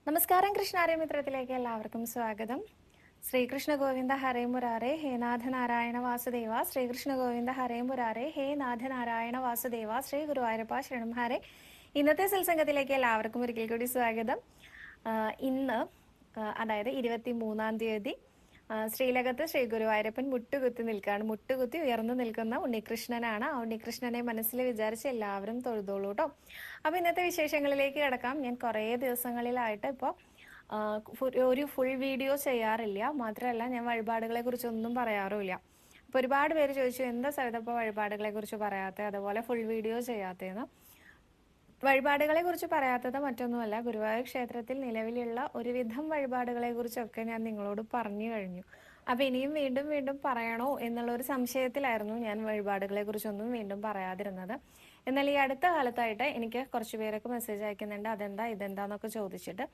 നമസ്കാരം. കൃഷ്ണാര്യ മിത്രത്തിലേക്ക് എല്ലാവർക്കും സ്വാഗതം. ശ്രീകൃഷ്ണ ഗോവിന്ദ ഹരേ മുരാരേ ഹേ നാഥ നാരായണ വാസുദേവ. ശ്രീകൃഷ്ണ ഗോവിന്ദ ഹരേ മുരാരേ ഹേ നാഥ നാരായണ വാസുദേവ. ശ്രീ ഗുരുവായൂരപ്പ ശരണം ഹരേ. ഇന്നത്തെ സത്സംഗത്തിലേക്ക് എല്ലാവർക്കും ഒരിക്കൽ കൂടി സ്വാഗതം. ഇന്ന് അതായത് 23-ാം തീയതി ശ്രീലകത്ത് ശ്രീ ഗുരുവായൂരപ്പൻ മുട്ടുകുത്തി നിൽക്കുകയാണ്. മുട്ടുകുത്തി ഉയർന്നു നിൽക്കുന്ന ഉണ്ണികൃഷ്ണനാണ്. ആ ഉണ്ണികൃഷ്ണനെ മനസ്സിൽ വിചാരിച്ച് എല്ലാവരും തൊഴുതോളൂ കേട്ടോ. അപ്പൊ ഇന്നത്തെ വിശേഷങ്ങളിലേക്ക് കിടക്കാം. ഞാൻ കുറേ ദിവസങ്ങളിലായിട്ട് ഇപ്പോൾ ഒരു ഫുൾ വീഡിയോ ചെയ്യാറില്ല. മാത്രമല്ല ഞാൻ വഴിപാടുകളെ കുറിച്ചൊന്നും പറയാറുമില്ല. അപ്പൊ ഒരുപാട് പേര് ചോദിച്ചു എന്താ സവിത ഇപ്പോൾ വഴിപാടുകളെ കുറിച്ച് പറയാത്തത്, അതുപോലെ ഫുൾ വീഡിയോ ചെയ്യാത്തതെന്ന്. വഴിപാടുകളെ കുറിച്ച് പറയാത്തത് മറ്റൊന്നുമല്ല, ഗുരുവായൂർ ക്ഷേത്രത്തിൽ നിലവിലുള്ള ഒരുവിധം വഴിപാടുകളെ കുറിച്ചൊക്കെ ഞാൻ നിങ്ങളോട് പറഞ്ഞു കഴിഞ്ഞു. അപ്പൊ ഇനിയും വീണ്ടും വീണ്ടും പറയണോ എന്നുള്ള ഒരു സംശയത്തിലായിരുന്നു ഞാൻ വഴിപാടുകളെ കുറിച്ചൊന്നും വീണ്ടും പറയാതിരുന്നത്. എന്നാൽ ഈ അടുത്ത കാലത്തായിട്ട് എനിക്ക് കുറച്ച് പേരൊക്കെ മെസ്സേജ് അയക്കുന്നുണ്ട്, ഇതെന്താന്നൊക്കെ ചോദിച്ചിട്ട്.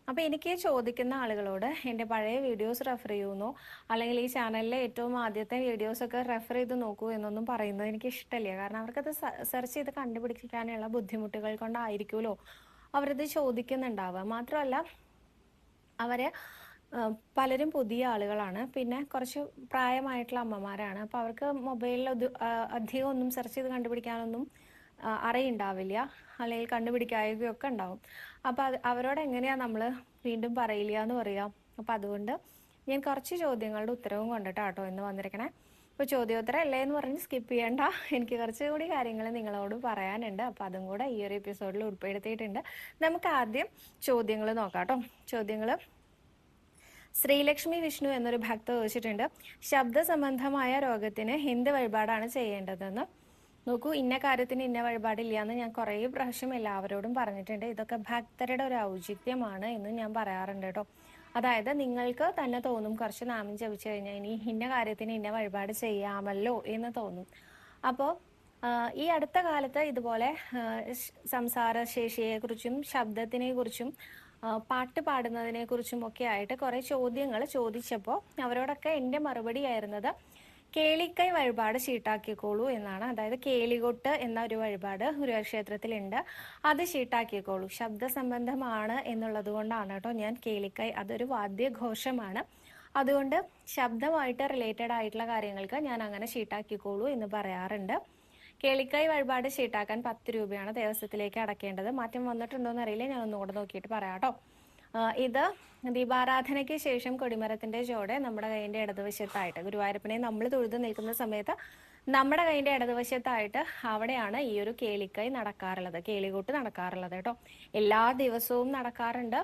അപ്പൊ എനിക്ക് ചോദിക്കുന്ന ആളുകളോട് എൻ്റെ പഴയ വീഡിയോസ് റെഫർ ചെയ്യുന്നു, അല്ലെങ്കിൽ ഈ ചാനലിലെ ഏറ്റവും ആദ്യത്തെ വീഡിയോസ് ഒക്കെ റെഫർ ചെയ്ത് നോക്കൂ എന്നൊന്നും പറയുന്നത് എനിക്ക് ഇഷ്ടമില്ല. കാരണം അവർക്കത് സെർച്ച് ചെയ്ത് കണ്ടുപിടിക്കാനുള്ള ബുദ്ധിമുട്ടുകൾ കൊണ്ടായിരിക്കുമല്ലോ അവരത് ചോദിക്കുന്നുണ്ടാവുക. മാത്രമല്ല അവര് പലരും പുതിയ ആളുകളാണ്, പിന്നെ കുറച്ച് പ്രായമായിട്ടുള്ള അമ്മമാരാണ്. അപ്പൊ അവർക്ക് മൊബൈലിൽ അധികം ഒന്നും സെർച്ച് ചെയ്ത് കണ്ടുപിടിക്കാനൊന്നും അറിയുണ്ടാവില്ല, അല്ലെങ്കിൽ കണ്ടുപിടിക്കായകയൊക്കെ ഉണ്ടാവും. അപ്പൊ അവരോട് എങ്ങനെയാ നമ്മൾ വീണ്ടും പറയില്ല എന്ന് പറയാം. അപ്പൊ അതുകൊണ്ട് ഞാൻ കുറച്ച് ചോദ്യങ്ങളുടെ ഉത്തരവും കൊണ്ടിട്ടാട്ടോ ഇന്ന് വന്നിരിക്കണേ. ഇപ്പൊ ചോദ്യോത്തരം അല്ലേ എന്ന് പറഞ്ഞ് സ്കിപ്പ് ചെയ്യണ്ട, എനിക്ക് കുറച്ചുകൂടി കാര്യങ്ങൾ നിങ്ങളോട് പറയാനുണ്ട്. അപ്പൊ അതും കൂടെ ഈ ഒരു എപ്പിസോഡിൽ ഉൾപ്പെടുത്തിയിട്ടുണ്ട്. നമുക്ക് ആദ്യം ചോദ്യങ്ങൾ നോക്കാം കേട്ടോ. ചോദ്യങ്ങള് ശ്രീലക്ഷ്മി വിഷ്ണു എന്നൊരു ഭക്ത ചോദിച്ചിട്ടുണ്ട്, ശബ്ദ സംബന്ധമായ രോഗത്തിന് എന്ത് വഴിപാടാണ് ചെയ്യേണ്ടതെന്ന്. നോക്കൂ, ഇന്ന കാര്യത്തിന് ഇന്ന വഴിപാടില്ല എന്ന് ഞാൻ കുറേ പ്രാവശ്യം എല്ലാവരോടും പറഞ്ഞിട്ടുണ്ട്. ഇതൊക്കെ ഭക്തരുടെ ഒരു ഔചിത്യമാണ് എന്ന് ഞാൻ പറയാറുണ്ട് കേട്ടോ. അതായത് നിങ്ങൾക്ക് തന്നെ തോന്നും കുറച്ച് നാമം ജപിച്ചു കഴിഞ്ഞാൽ ഇനി ഇന്ന കാര്യത്തിന് ഇന്ന വഴിപാട് ചെയ്യാമല്ലോ എന്ന് തോന്നും. അപ്പോൾ ഈ അടുത്ത കാലത്ത് ഇതുപോലെ സംസാരശേഷിയെ കുറിച്ചും ശബ്ദത്തിനെ കുറിച്ചും പാട്ട് പാടുന്നതിനെ കുറിച്ചും ഒക്കെ ആയിട്ട് കുറെ ചോദ്യങ്ങൾ ചോദിച്ചപ്പോൾ അവരോടൊക്കെ എൻ്റെ മറുപടി ആയിരുന്നത് കേളിക്കൈ വഴിപാട് ചീട്ടാക്കിക്കോളൂ എന്നാണ്. അതായത് കേളികൊട്ട് എന്ന ഒരു വഴിപാട് ഗുരുവായൂർ ക്ഷേത്രത്തിലുണ്ട്, അത് ചീട്ടാക്കിക്കോളൂ. ശബ്ദ സംബന്ധമാണ് എന്നുള്ളത് കൊണ്ടാണ് കേട്ടോ ഞാൻ കേളിക്കൈ, അതൊരു വാദ്യഘോഷമാണ്, അതുകൊണ്ട് ശബ്ദമായിട്ട് റിലേറ്റഡ് ആയിട്ടുള്ള കാര്യങ്ങൾക്ക് ഞാൻ അങ്ങനെ ചീട്ടാക്കിക്കോളൂ എന്ന് പറയാറുണ്ട്. കേളിക്കൈ വഴിപാട് ചീട്ടാക്കാൻ 10 രൂപയാണ് ദേവസ്വത്തിലേക്ക് അടക്കേണ്ടത്. മാറ്റം വന്നിട്ടുണ്ടോന്ന് അറിയില്ല, ഞാൻ ഒന്നുകൂടെ നോക്കിയിട്ട് പറയാം കേട്ടോ. ഇത് ദീപാരാധനയ്ക്ക് ശേഷം കൊടിമരത്തിന്റെ ചോടെ നമ്മുടെ കൈയിന്റെ ഇടതുവശത്തായിട്ട്, ഗുരുവായൂരപ്പനെ നമ്മൾ തൊഴുത് നിൽക്കുന്ന സമയത്ത് നമ്മുടെ കൈയിന്റെ ഇടതുവശത്തായിട്ട് അവിടെയാണ് ഈ ഒരു കേളിക്കൈ നടക്കാറുള്ളത്, കേളികൂട്ട് നടക്കാറുള്ളത് കേട്ടോ. എല്ലാ ദിവസവും നടക്കാറുണ്ട്,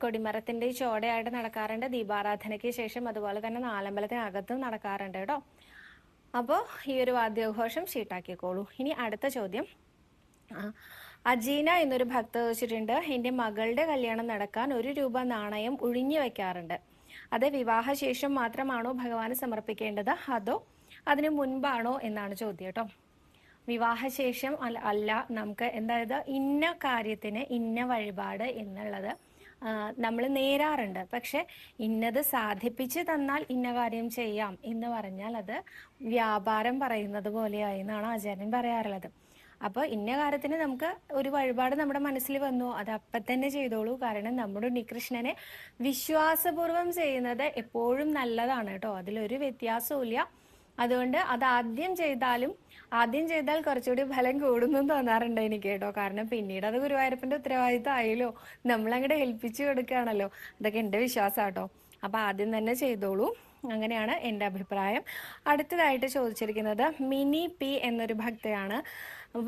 കൊടിമരത്തിന്റെ ചോടയായിട്ട് നടക്കാറുണ്ട്, ദീപാരാധനയ്ക്ക് ശേഷം അതുപോലെ തന്നെ നാലമ്പലത്തിനകത്തും നടക്കാറുണ്ട് കേട്ടോ. അപ്പോൾ ഈ ഒരു വാദ്യഘോഷം ചീട്ടാക്കിക്കോളൂ. ഇനി അടുത്ത ചോദ്യം, അജീന എന്നൊരു ഭക്ത ചോദിച്ചിട്ടുണ്ട്, എൻ്റെ മകളുടെ കല്യാണം നടക്കാൻ 1 രൂപ നാണയം ഒഴിഞ്ഞു വെക്കാറുണ്ട്. അത് വിവാഹശേഷം മാത്രമാണോ ഭഗവാന് സമർപ്പിക്കേണ്ടത്, അതോ അതിനു മുൻപാണോ എന്നാണ് ചോദ്യം കേട്ടോ. വിവാഹശേഷം അല്ല, നമുക്ക് എന്തായത് ഇന്ന കാര്യത്തിന് ഇന്ന വഴിപാട് എന്നുള്ളത് നമ്മൾ നേരാറുണ്ട്. പക്ഷെ ഇന്നത് സാധിപ്പിച്ച് തന്നാൽ ഇന്ന കാര്യം ചെയ്യാം എന്ന് പറഞ്ഞാൽ അത് വ്യാപാരം പറയുന്നത് പോലെയായി എന്നാണ് ആചാര്യൻ പറയാറുള്ളത്. അപ്പോൾ ഇന്ന കാര്യത്തിന് നമുക്ക് ഒരു വഴിപാട് നമ്മുടെ മനസ്സിൽ വന്നു, അത് അപ്പം തന്നെ ചെയ്തോളൂ. കാരണം നമ്മുടെ ഉണ്ണികൃഷ്ണനെ വിശ്വാസപൂർവം ചെയ്യുന്നത് എപ്പോഴും നല്ലതാണ് കേട്ടോ, അതിലൊരു വ്യത്യാസവും ഇല്ല. അതുകൊണ്ട് അത് ആദ്യം ചെയ്താൽ കുറച്ചുകൂടി ഫലം കൂടുന്നു തോന്നാറുണ്ട് എനിക്ക് കേട്ടോ. കാരണം പിന്നീട് അത് ഗുരുവായൂരപ്പന്റെ ഉത്തരവാദിത്തം ആയല്ലോ, നമ്മളങ്ങോട്ട് ഏൽപ്പിച്ചു കൊടുക്കുകയാണല്ലോ. അതൊക്കെ എൻ്റെ വിശ്വാസം കേട്ടോ. അപ്പൊ ആദ്യം തന്നെ ചെയ്തോളൂ, അങ്ങനെയാണ് എൻ്റെ അഭിപ്രായം. അടുത്തതായിട്ട് ചോദിച്ചിരിക്കുന്നത് മിനി പി എന്നൊരു ഭക്തയാണ്,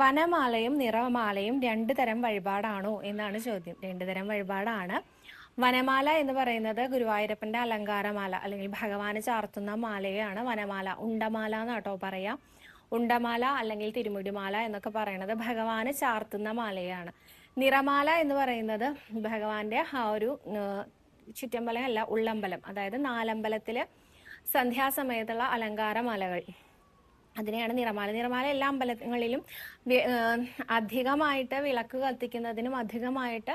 വനമാലയും നിറമാലയും 2 തരം വഴിപാടാണോ എന്നാണ് ചോദ്യം. 2 തരം വഴിപാടാണ്. വനമാല എന്ന് പറയുന്നത് ഗുരുവായൂരപ്പന്റെ അലങ്കാരമാല അല്ലെങ്കിൽ ഭഗവാന് ചാർത്തുന്ന മാലയാണ് വനമാല. ഉണ്ടമാല എന്നാട്ടോ പറയാ. ഉണ്ടമാല അല്ലെങ്കിൽ തിരുമുടിമാല എന്നൊക്കെ പറയുന്നത് ഭഗവാന് ചാർത്തുന്ന മാലയാണ്. നിറമാല എന്ന് പറയുന്നത് ഭഗവാന്റെ ആ ഒരു ചുറ്റമ്പലം അല്ല, ഉള്ളമ്പലം, അതായത് നാലമ്പലത്തില് സന്ധ്യാസമയത്തുള്ള അലങ്കാരമാലകൾ, അതിനെയാണ് നിറമാല. നിറമാല എല്ലാ അമ്പലങ്ങളിലും അധികമായിട്ട് വിളക്ക് കത്തിക്കുന്നതിനും അധികമായിട്ട്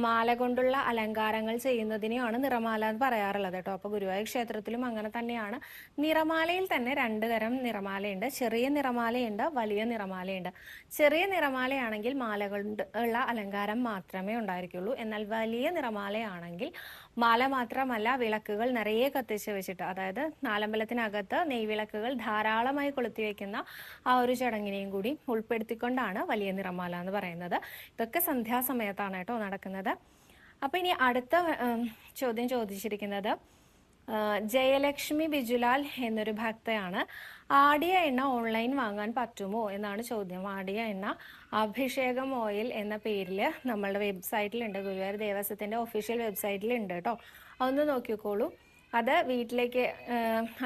മാല കൊണ്ടുള്ള അലങ്കാരങ്ങൾ ചെയ്യുന്നതിനെയാണ് നിറമാല എന്ന് പറയാറുള്ളത് കേട്ടോ. അപ്പോൾ ഗുരുവായൂർ ക്ഷേത്രത്തിലും അങ്ങനെ തന്നെയാണ്. നിറമാലയിൽ തന്നെ രണ്ട് തരം നിറമാലയുണ്ട്. ചെറിയ നിറമാലയുണ്ട്, വലിയ നിറമാലയുണ്ട്. ചെറിയ നിറമാലയാണെങ്കിൽ മാല കൊണ്ട് ഉള്ള അലങ്കാരം മാത്രമേ ഉണ്ടായിരിക്കുള്ളൂ. എന്നാൽ വലിയ നിറമാലയാണെങ്കിൽ മാല മാത്രമല്ല, വിളക്കുകൾ നിറയെ കത്തിച്ച് വെച്ചിട്ട്, അതായത് നാലമ്പലത്തിനകത്ത് നെയ്വിളക്കുകൾ ധാരാളമായി കൊളുത്തി വെക്കുന്ന ആ ഒരു ചടങ്ങിനെയും കൂടി ഉൾപ്പെടുത്തിക്കൊണ്ടാണ് വലിയ നിറമാല എന്ന് പറയുന്നത്. ഇതൊക്കെ സന്ധ്യാസമയത്താണ് കേട്ടോ നടക്കുന്നത്. അപ്പൊ ഇനി അടുത്ത ചോദ്യം ചോദിച്ചിരിക്കുന്നത് ജയലക്ഷ്മി ബിജുലാൽ എന്നൊരു ഭക്തയാണ്. ആടിയ എണ്ണ ഓൺലൈൻ വാങ്ങാൻ പറ്റുമോ എന്നാണ് ചോദ്യം. ആടിയ എണ്ണ അഭിഷേകം ഓയിൽ എന്ന പേരിൽ നമ്മളുടെ വെബ്സൈറ്റിലുണ്ട്, ഗുരുവായൂർ ദേവസ്വത്തിന്റെ ഒഫീഷ്യൽ വെബ്സൈറ്റിലുണ്ട് കേട്ടോ. അതൊന്ന് നോക്കിക്കോളൂ. അത് വീട്ടിലേക്ക്,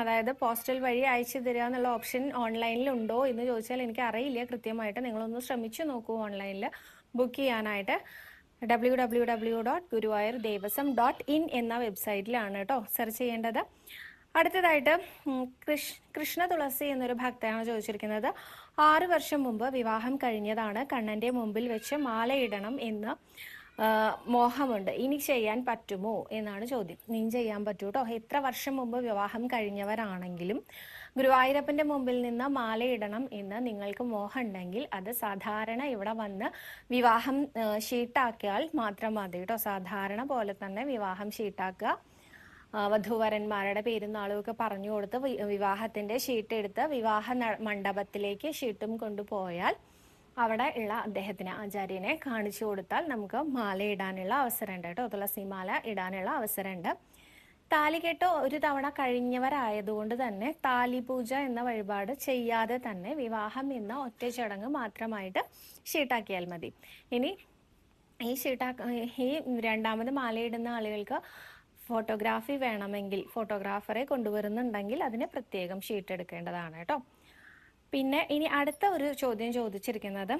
അതായത് പോസ്റ്റൽ വഴി അയച്ചു തരിക എന്നുള്ള ഓപ്ഷൻ ഓൺലൈനിൽ ഉണ്ടോ എന്ന് ചോദിച്ചാൽ എനിക്ക് അറിയില്ല കൃത്യമായിട്ട്. നിങ്ങളൊന്ന് ശ്രമിച്ചു നോക്കൂ ഓൺലൈനിൽ ബുക്ക് ചെയ്യാനായിട്ട്. www.guruvayurdevasamam.in എന്ന വെബ്സൈറ്റിലാണ് കേട്ടോ സെർച്ച് ചെയ്യേണ്ടത്. അടുത്തതായിട്ട് കൃഷ്ണ തുളസി എന്നൊരു ഭക്തയാണ് ചോദിച്ചിരിക്കുന്നത്. 6 വർഷം മുമ്പ് വിവാഹം കഴിഞ്ഞതാണ്. കണ്ണന്റെ മുമ്പിൽ വെച്ച് മാലയിടണം എന്ന് മോഹമുണ്ട്. ഇനി ചെയ്യാൻ പറ്റുമോ എന്നാണ് ചോദ്യം. നീ ചെയ്യാൻ പറ്റൂ കേട്ടോ. എത്ര വർഷം മുമ്പ് വിവാഹം കഴിഞ്ഞവരാണെങ്കിലും ഗുരുവായൂരപ്പന്റെ മുമ്പിൽ നിന്ന് മാലയിടണം എന്ന് നിങ്ങൾക്ക് മോഹം ഉണ്ടെങ്കിൽ അത് സാധാരണ ഇവിടെ വന്ന് വിവാഹം ഷീട്ടാക്കിയാൽ മാത്രം മതി കേട്ടോ. സാധാരണ പോലെ തന്നെ വിവാഹം ഷീട്ടാക്കുക. വധൂവരന്മാരുടെ പേരും നാളും ഒക്കെ പറഞ്ഞു കൊടുത്ത് വിവാഹത്തിന്റെ ഷീട്ട് എടുത്ത് വിവാഹ മണ്ഡപത്തിലേക്ക് ഷീട്ടും കൊണ്ടുപോയാൽ അവിടെ ഉള്ള അദ്ദേഹത്തിന്, ആചാര്യനെ കാണിച്ചു കൊടുത്താൽ നമുക്ക് മാല ഇടാനുള്ള അവസരമുണ്ട് കേട്ടോ. തുളസി മാല ഇടാനുള്ള അവസരമുണ്ട്. താലികെട്ട് ഒരു തവണ കഴിഞ്ഞവരായതുകൊണ്ട് തന്നെ താലിപൂജ എന്ന വഴിപാട് ചെയ്യാതെ തന്നെ വിവാഹം എന്ന ഒറ്റ ചടങ്ങ് മാത്രമായിട്ട് ഷീട്ടാക്കിയാൽ മതി. ഇനി ഈ രണ്ടാമത് മാലയിടുന്ന ആളുകൾക്ക് ഫോട്ടോഗ്രാഫി വേണമെങ്കിൽ ഫോട്ടോഗ്രാഫറെ കൊണ്ടുവരുന്നുണ്ടെങ്കിൽ അതിന് പ്രത്യേകം ഷീട്ട് എടുക്കേണ്ടതാണ് കേട്ടോ. പിന്നെ ഇനി അടുത്ത ഒരു ചോദ്യം ചോദിച്ചിരിക്കുന്നത്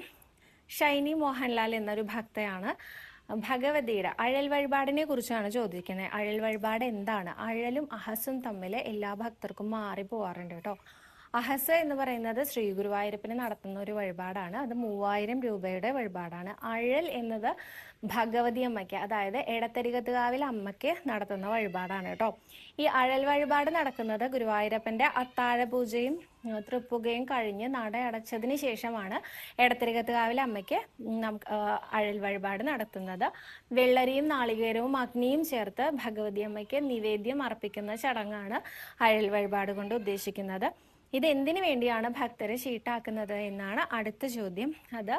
ഷൈനി മോഹൻലാൽ എന്നൊരു ഭക്തയാണ്. ഭഗവതിയുടെ അഴൽ വഴിപാടിനെ കുറിച്ചാണ് ചോദിക്കുന്നത്. അഴൽ വഴിപാട് എന്താണ്? അഴലും അഹസും തമ്മിൽ എല്ലാ ഭക്തർക്കും മാറിപ്പോവാറുണ്ട് കേട്ടോ. അഹസ എന്ന് പറയുന്നത് ശ്രീ ഗുരുവായൂരപ്പന് നടത്തുന്ന ഒരു വഴിപാടാണ്. അത് 3000 രൂപയുടെ വഴിപാടാണ്. അഴൽ എന്നത് ഭഗവതി അമ്മയ്ക്ക്, അതായത് എടത്തരികത്തുകാവിൽ അമ്മയ്ക്ക് നടത്തുന്ന വഴിപാടാണ് കേട്ടോ. ഈ അഴൽ വഴിപാട് നടക്കുന്നത് ഗുരുവായൂരപ്പന്റെ അത്താഴ പൂജയും തൃപ്പുകയും കഴിഞ്ഞ് നട അടച്ചതിന് ശേഷമാണ് എടത്തരികത്തുകാവിൽ അമ്മയ്ക്ക് അഴൽ വഴിപാട് നടത്തുന്നത്. വെള്ളരിയും നാളികേരവും അഗ്നിയും ചേർത്ത് ഭഗവതി അമ്മയ്ക്ക് നിവേദ്യം അർപ്പിക്കുന്ന ചടങ്ങാണ് അഴൽ വഴിപാട് കൊണ്ട് ഉദ്ദേശിക്കുന്നത്. ഇത് എന്തിനു വേണ്ടിയാണ് ഭക്തരെ ഷീട്ടാക്കുന്നത് എന്നാണ് അടുത്ത ചോദ്യം. അത്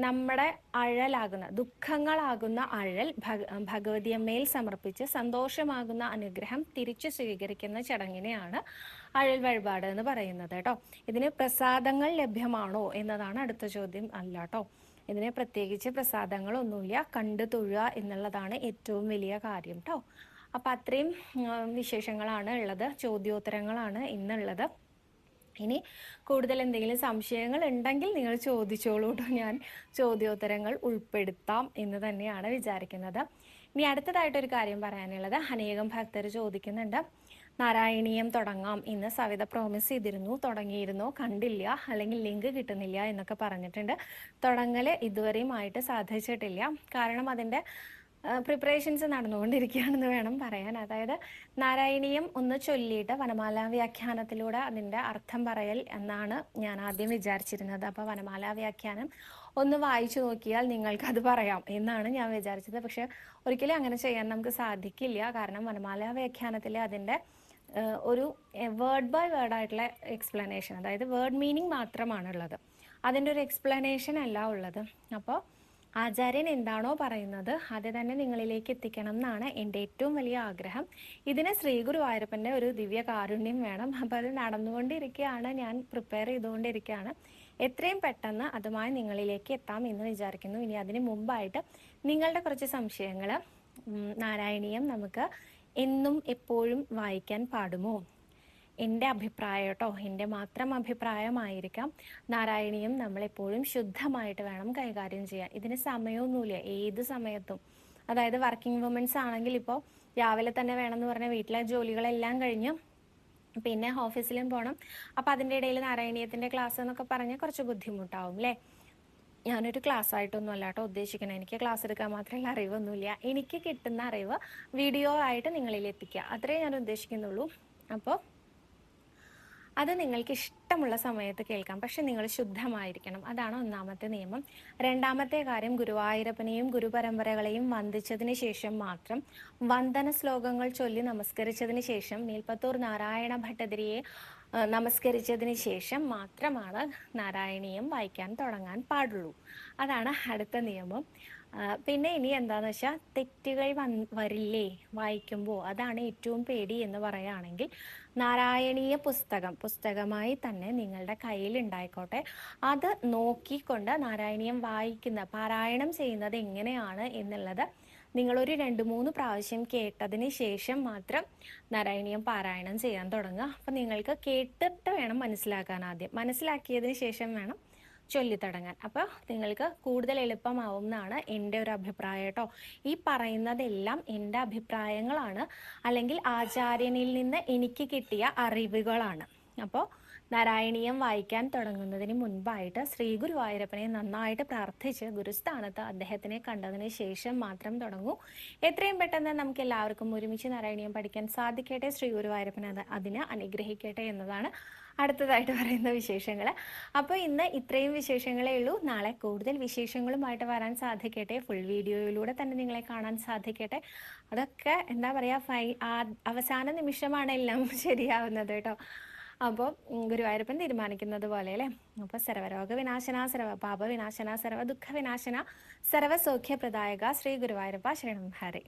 നമ്മുടെ അഴലാകുന്ന, ദുഃഖങ്ങളാകുന്ന അഴൽ ഭഗവതിയമ്മയിൽ സമർപ്പിച്ച് സന്തോഷമാകുന്ന അനുഗ്രഹം തിരിച്ചു സ്വീകരിക്കുന്ന ചടങ്ങിനെയാണ് അഴൽ വഴിപാട് എന്ന് പറയുന്നത് കേട്ടോ. ഇതിന് പ്രസാദങ്ങൾ ലഭ്യമാണോ എന്നതാണ് അടുത്ത ചോദ്യം. അല്ല കേട്ടോ, ഇതിന് പ്രത്യേകിച്ച് പ്രസാദങ്ങളൊന്നുമില്ല. കണ്ടു തൊഴുക എന്നുള്ളതാണ് ഏറ്റവും വലിയ കാര്യം കേട്ടോ. അപ്പൊ അത്രയും വിശേഷങ്ങളാണ് ഉള്ളത്, ചോദ്യോത്തരങ്ങളാണ് ഇന്നുള്ളത്. ഇനി കൂടുതൽ എന്തെങ്കിലും സംശയങ്ങൾ ഉണ്ടെങ്കിൽ നിങ്ങൾ ചോദിച്ചോളൂ കേട്ടോ. ഞാൻ ചോദ്യോത്തരങ്ങൾ ഉൾപ്പെടുത്താം എന്ന് തന്നെയാണ് വിചാരിക്കുന്നത്. ഇനി അടുത്തതായിട്ടൊരു കാര്യം പറയാനുള്ളത്, അനേകം ഭക്തർ ചോദിക്കുന്നുണ്ട്, നാരായണീയം തുടങ്ങാം ഇന്ന് സവിത പ്രോമിസ് ചെയ്തിരുന്നു, തുടങ്ങിയിരുന്നു, കണ്ടില്ല, അല്ലെങ്കിൽ ലിങ്ക് കിട്ടുന്നില്ല എന്നൊക്കെ പറഞ്ഞിട്ടുണ്ട്. തുടങ്ങല് ഇതുവരെയും ആയിട്ട് സാധിച്ചിട്ടില്ല. കാരണം അതിൻ്റെ പ്രിപ്പറേഷൻസ് നടന്നുകൊണ്ടിരിക്കുകയാണെന്ന് വേണം പറയാൻ. അതായത് നാരായണീയം ഒന്ന് ചൊല്ലിയിട്ട് വനമാല വ്യാഖ്യാനത്തിലൂടെ അതിൻ്റെ അർത്ഥം പറയൽ എന്നാണ് ഞാൻ ആദ്യം വിചാരിച്ചിരുന്നത്. അപ്പോൾ വനമാല വ്യാഖ്യാനം ഒന്ന് വായിച്ചു നോക്കിയാൽ നിങ്ങൾക്കത് പറയാം എന്നാണ് ഞാൻ വിചാരിച്ചത്. പക്ഷെ ഒരിക്കലും അങ്ങനെ ചെയ്യാൻ നമുക്ക് സാധിക്കില്ല. കാരണം വനമാല വ്യാഖ്യാനത്തിൽ അതിൻ്റെ ഒരു വേർഡ് ബൈ വേർഡ് ആയിട്ടുള്ള എക്സ്പ്ലനേഷൻ, അതായത് വേർഡ് മീനിങ് മാത്രമാണുള്ളത്, അതിൻ്റെ ഒരു എക്സ്പ്ലനേഷൻ അല്ല ഉള്ളത്. അപ്പോൾ ആചാര്യൻ എന്താണോ പറയുന്നത് അത് തന്നെ നിങ്ങളിലേക്ക് എത്തിക്കണം എന്നാണ് എൻ്റെ ഏറ്റവും വലിയ ആഗ്രഹം. ഇതിന് ശ്രീ ഗുരുവായൂരപ്പൻ്റെ ഒരു ദിവ്യ കാരുണ്യം വേണം. അപ്പോൾ അത് നടന്നുകൊണ്ടിരിക്കുകയാണ്, ഞാൻ പ്രിപ്പയർ ചെയ്തുകൊണ്ടിരിക്കുകയാണ്. എത്രയും പെട്ടെന്ന് അതുമായി നിങ്ങളിലേക്ക് എത്താം എന്ന് വിചാരിക്കുന്നു. ഇനി അതിന് മുമ്പായിട്ട് നിങ്ങളുടെ കുറച്ച് സംശയങ്ങൾ, നാരായണീയം നമുക്ക് എന്നും എപ്പോഴും വായിക്കാൻ പാടുമോ? എൻ്റെ അഭിപ്രായം കേട്ടോ, എൻ്റെ മാത്രം അഭിപ്രായമായിരിക്കാം. നാരായണീയം നമ്മളെപ്പോഴും ശുദ്ധമായിട്ട് വേണം കൈകാര്യം ചെയ്യാൻ. ഇതിന് സമയമൊന്നുമില്ല, ഏത് സമയത്തും. അതായത് വർക്കിംഗ് വുമൻസ് ആണെങ്കിൽ ഇപ്പോൾ രാവിലെ തന്നെ വേണമെന്ന് പറഞ്ഞാൽ വീട്ടിലെ ജോലികളെല്ലാം കഴിഞ്ഞ് പിന്നെ ഓഫീസിലും പോകണം. അപ്പം അതിൻ്റെ ഇടയിൽ നാരായണീയത്തിൻ്റെ ക്ലാസ് എന്നൊക്കെ പറഞ്ഞാൽ കുറച്ച് ബുദ്ധിമുട്ടാവും അല്ലേ. ഞാനൊരു ക്ലാസ് ആയിട്ടൊന്നും അല്ല കേട്ടോ ഉദ്ദേശിക്കുന്നത്. എനിക്ക് ക്ലാസ് എടുക്കാൻ മാത്രമല്ല, അറിവൊന്നുമില്ല. എനിക്ക് കിട്ടുന്ന അറിവ് വീഡിയോ ആയിട്ട് നിങ്ങളിൽ എത്തിക്കുക, അത്രേ ഞാൻ ഉദ്ദേശിക്കുന്നുള്ളൂ. അപ്പോൾ അത് നിങ്ങൾക്ക് ഇഷ്ടമുള്ള സമയത്ത് കേൾക്കാം, പക്ഷെ നിങ്ങൾ ശുദ്ധമായിരിക്കണം. അതാണ് ഒന്നാമത്തെ നിയമം. രണ്ടാമത്തെ കാര്യം, ഗുരുവായൂരപ്പനെയും ഗുരുപരമ്പരകളെയും വന്ദിച്ചതിന് ശേഷം മാത്രം, വന്ദന ശ്ലോകങ്ങൾ ചൊല്ലി നമസ്കരിച്ചതിന് ശേഷം, മേൽപ്പത്തൂർ നാരായണ ഭട്ടതിരിയെ നമസ്കരിച്ചതിന് ശേഷം മാത്രമാണ് നാരായണീയം വായിക്കാൻ തുടങ്ങാൻ പാടുള്ളൂ. അതാണ് അടുത്ത നിയമം. പിന്നെ ഇനി എന്താന്ന് വെച്ചാൽ, തെറ്റുകൾ വരില്ലേ വായിക്കുമ്പോൾ? അതാണ് ഏറ്റവും പേടി എന്ന് പറയുകയാണെങ്കിൽ, നാരായണീയ പുസ്തകമായി തന്നെ നിങ്ങളുടെ കയ്യിൽ ഉണ്ടായിക്കോട്ടെ, അത് നോക്കിക്കൊണ്ട് നാരായണീയം പാരായണം ചെയ്യുന്നത് എങ്ങനെയാണ് എന്നുള്ളത് നിങ്ങളൊരു 2-3 പ്രാവശ്യം കേട്ടതിന് ശേഷം മാത്രം നാരായണീയം പാരായണം ചെയ്യാൻ തുടങ്ങുക. അപ്പം നിങ്ങൾക്ക് കേട്ടിട്ട് വേണം മനസ്സിലാക്കാൻ. ആദ്യം മനസ്സിലാക്കിയതിന് ശേഷം വേണം ചൊല്ലിത്തുടങ്ങാൻ. അപ്പോൾ നിങ്ങൾക്ക് കൂടുതൽ എളുപ്പമാവും എന്നാണ് എൻ്റെ ഒരു അഭിപ്രായം കേട്ടോ. ഈ പറയുന്നതെല്ലാം എൻ്റെ അഭിപ്രായങ്ങളാണ്, അല്ലെങ്കിൽ ആചാര്യനിൽ നിന്ന് എനിക്ക് കിട്ടിയ അറിവുകളാണ്. അപ്പോൾ നാരായണീയം വായിക്കാൻ തുടങ്ങുന്നതിന് മുൻപായിട്ട് ശ്രീ ഗുരുവായൂരപ്പനെ നന്നായിട്ട് പ്രാർത്ഥിച്ച് ഗുരുസ്ഥാനത്ത് അദ്ദേഹത്തിനെ കണ്ടതിന് ശേഷം മാത്രം തുടങ്ങൂ. എത്രയും പെട്ടെന്ന് നമുക്ക് എല്ലാവർക്കും ഒരുമിച്ച് നാരായണീയം പഠിക്കാൻ സാധിക്കട്ടെ. ശ്രീ ഗുരുവായൂരപ്പനെ അതിനെ അനുഗ്രഹിക്കട്ടെ എന്നതാണ് അടുത്തതായിട്ട് പറയുന്ന വിശേഷങ്ങൾ. അപ്പോൾ ഇന്ന് ഇത്രയും വിശേഷങ്ങളേ ഉള്ളൂ. നാളെ കൂടുതൽ വിശേഷങ്ങളുമായിട്ട് വരാൻ സാധിക്കട്ടെ. ഫുൾ വീഡിയോയിലൂടെ തന്നെ നിങ്ങളെ കാണാൻ സാധിക്കട്ടെ. അതൊക്കെ എന്താ പറയുക, അവസാന നിമിഷമാണ് എല്ലാം ശരിയാവുന്നത് കേട്ടോ. അപ്പോൾ ഗുരുവായൂരപ്പൻ തീരുമാനിക്കുന്നത് പോലെ അല്ലേ. അപ്പോൾ സർവരോഗ വിനാശന, സർവ പാപ വിനാശന, സർവ ദുഃഖ വിനാശന, സർവസൗഖ്യപ്രദായക ശ്രീ ഗുരുവായൂരപ്പ ശരണം ഹരേ.